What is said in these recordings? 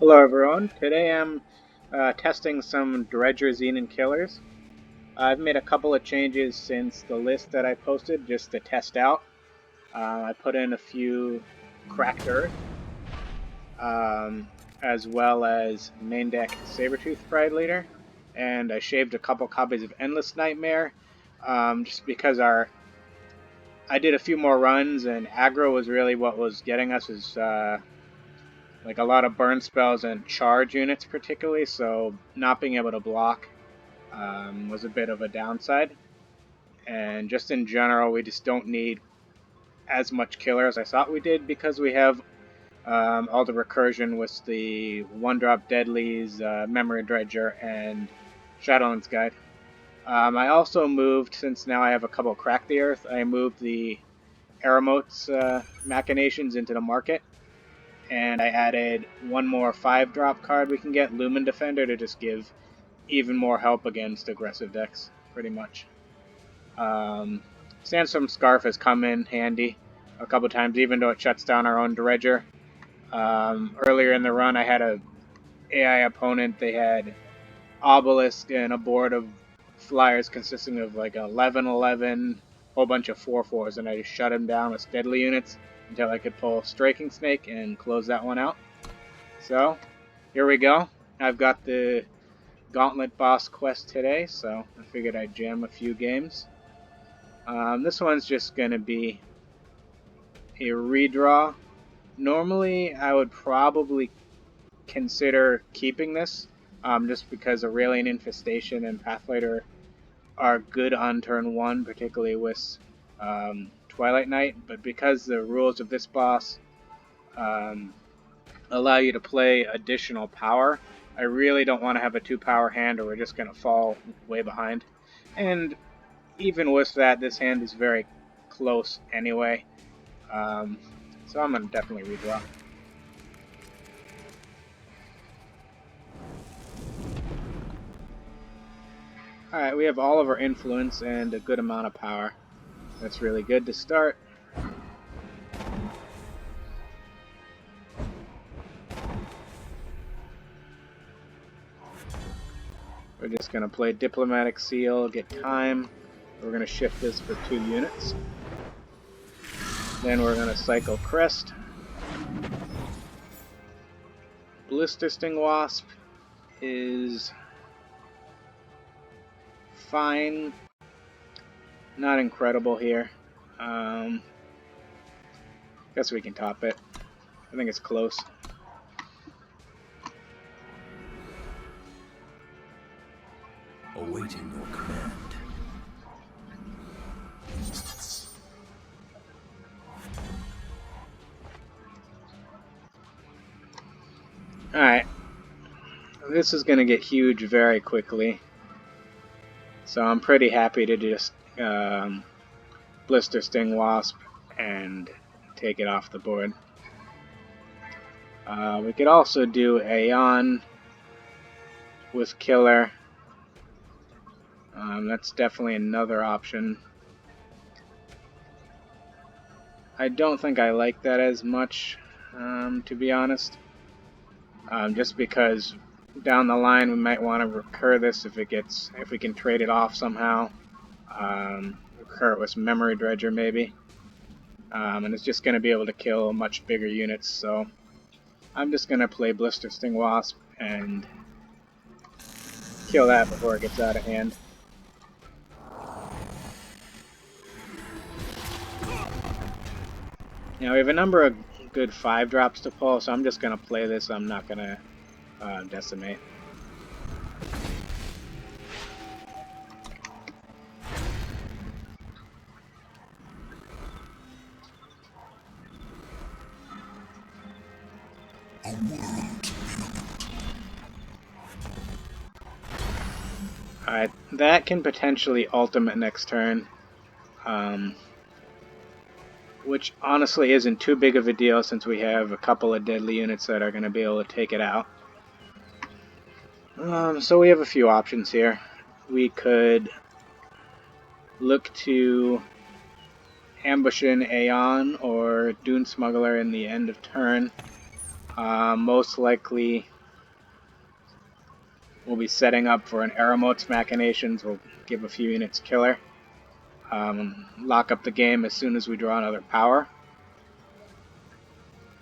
Hello everyone, today I'm testing some Dredger Xenan Killers. I've made a couple of changes since the list that I posted just to test out. I put in a few cracked earth, as well as main deck Saber-Tooth Prideleader, and I shaved a couple copies of Endless Nightmare, just because I did a few more runs and aggro was really what was getting us, is like a lot of burn spells and charge units particularly, so not being able to block was a bit of a downside. And just in general, we just don't need as much killer as I thought we did, because we have all the recursion with the 1-drop deadlies, Memory Dredger, and Shadowlands Guide. I also moved, since now I have a couple Crack the Earth, I moved the Aramote's Machinations into the market. And I added one more 5-drop card we can get, Lumen Defender, to just give even more help against aggressive decks, pretty much. Sandstorm Scarf has come in handy a couple times, even though it shuts down our own Dredger. Earlier in the run, I had a AI opponent. They had Obelisk and a board of flyers consisting of like 11/11, a whole bunch of 4/4s, and I just shut him down with deadly units until I could pull Striking Snake and close that one out. So, here we go. I've got the Gauntlet boss quest today, so I figured I'd jam a few games. This one's just going to be a redraw. Normally, I would probably consider keeping this, just because Auralian Infestation and Pathlighter are good on turn 1, particularly with Twilight Knight, but because the rules of this boss allow you to play additional power, I really don't want to have a 2-power hand, or we're just going to fall way behind. And even with that, this hand is very close anyway, so I'm going to definitely redraw. Alright, we have all of our influence and a good amount of power. That's really good to start. We're just going to play Diplomatic Seal, get time. We're going to shift this for 2 units. Then we're going to cycle Crest. Blistersting Wasp is fine. Not incredible here. Guess we can top it. I think it's close. Awaiting your command. Alright. This is going to get huge very quickly. So I'm pretty happy to just Blistersting Wasp and take it off the board. We could also do Ayan with Killer. That's definitely another option. I don't think I like that as much, to be honest. Just because down the line we might want to recur this if we can trade it off somehow. Recur it with Memory Dredger maybe. And it's just going to be able to kill much bigger units, so I'm just going to play Blistersting Wasp and kill that before it gets out of hand. Now we have a number of good 5-drops to pull, so I'm just going to play this. I'm not going to decimate. Alright, that can potentially ultimate next turn. Which honestly isn't too big of a deal, since we have a couple of deadly units that are going to be able to take it out. So we have a few options here. We could look to ambush in Ayan or Dune Smuggler in the end of turn. Most likely we'll be setting up for an Aramote's Machinations. We'll give a few units killer. Lock up the game as soon as we draw another power.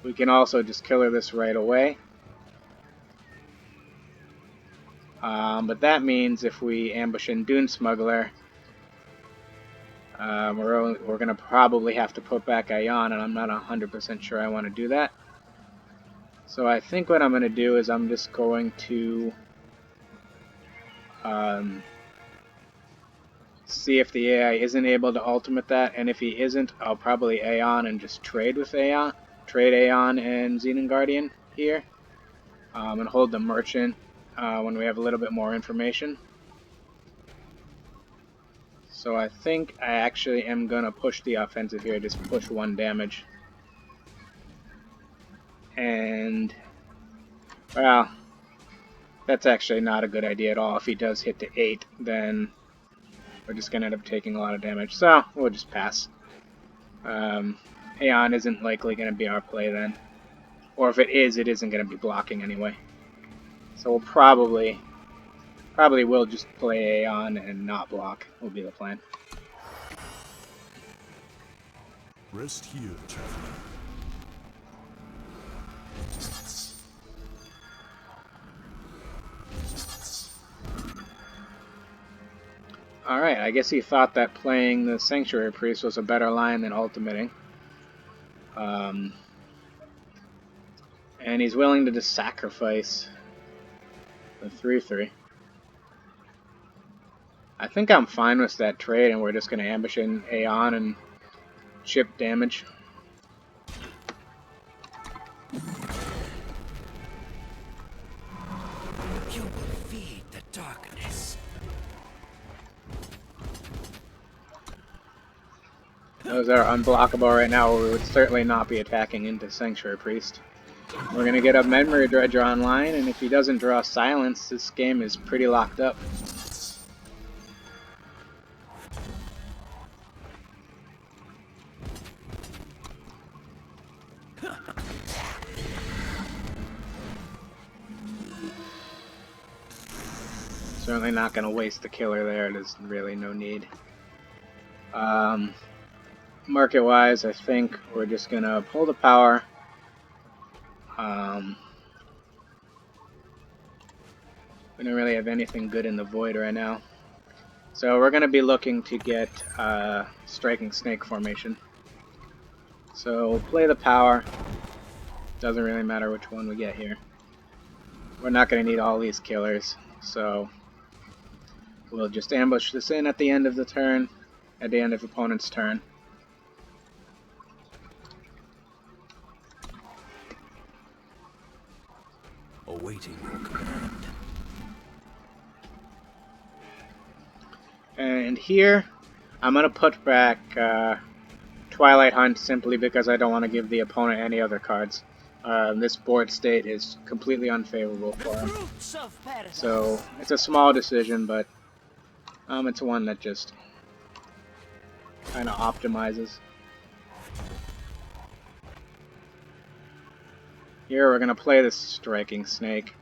We can also just killer this right away. But that means if we ambush in Dune Smuggler, we're going to probably have to put back Ayan, and I'm not 100% sure I want to do that. So I think what I'm going to do is I'm just going to see if the AI isn't able to ultimate that, and if he isn't, I'll probably Ayan and just trade with Ayan. Trade Ayan and Xenan Guardian here, and hold the Merchant when we have a little bit more information. So I think I actually am going to push the offensive here, just push 1 damage. And, well, that's actually not a good idea at all. If he does hit to 8, then we're just going to end up taking a lot of damage. So, we'll just pass. Ayan isn't likely going to be our play then. Or if it is, it isn't going to be blocking anyway. So we'll probably will just play Ayan and not block, will be the plan. Rest here, traveler. Alright, I guess he thought that playing the Sanctuary Priest was a better line than ultimating. And he's willing to just sacrifice the 3/3. I think I'm fine with that trade, and we're just going to ambush in Ayan and chip damage. You will feed the darkness. Those are unblockable right now, or we would certainly not be attacking into Sanctuary Priest. We're going to get a Memory Dredger online, and if he doesn't draw Silence, this game is pretty locked up. Certainly not going to waste the killer there, there's really no need. Market-wise, I think we're just going to pull the power. We don't really have anything good in the Void right now. So we're going to be looking to get Striking Snake formation. So we'll play the power. Doesn't really matter which one we get here. We're not going to need all these killers, so we'll just ambush this in at the end of the turn, at the end of opponent's turn. Awaiting your command. And here, I'm going to put back Twilight Hunt simply because I don't want to give the opponent any other cards. This board state is completely unfavorable for him. So, it's a small decision, but it's one that just kind of optimizes. Here we're going to play this Striking Snake.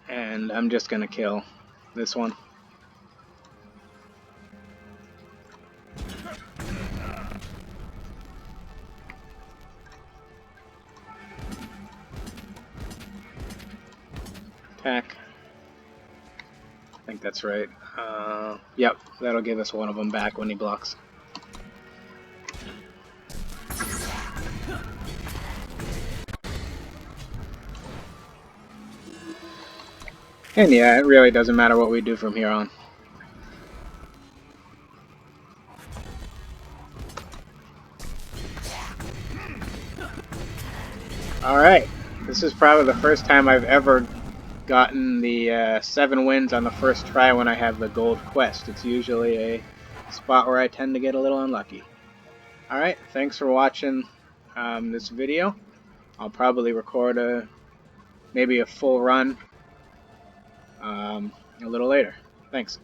And I'm just going to kill this one. Attack. I think that's right. Yep, that'll give us one of them back when he blocks. And yeah, it really doesn't matter what we do from here on. Alright, this is probably the first time I've ever gotten the 7 wins on the first try when I have the gold quest. It's usually a spot where I tend to get a little unlucky. Alright, thanks for watching this video. I'll probably record maybe a full run a little later. Thanks.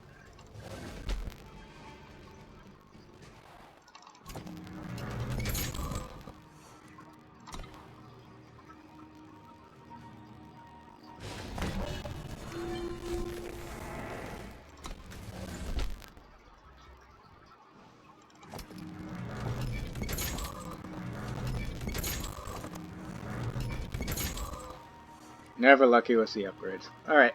Never lucky with the upgrades. Alright.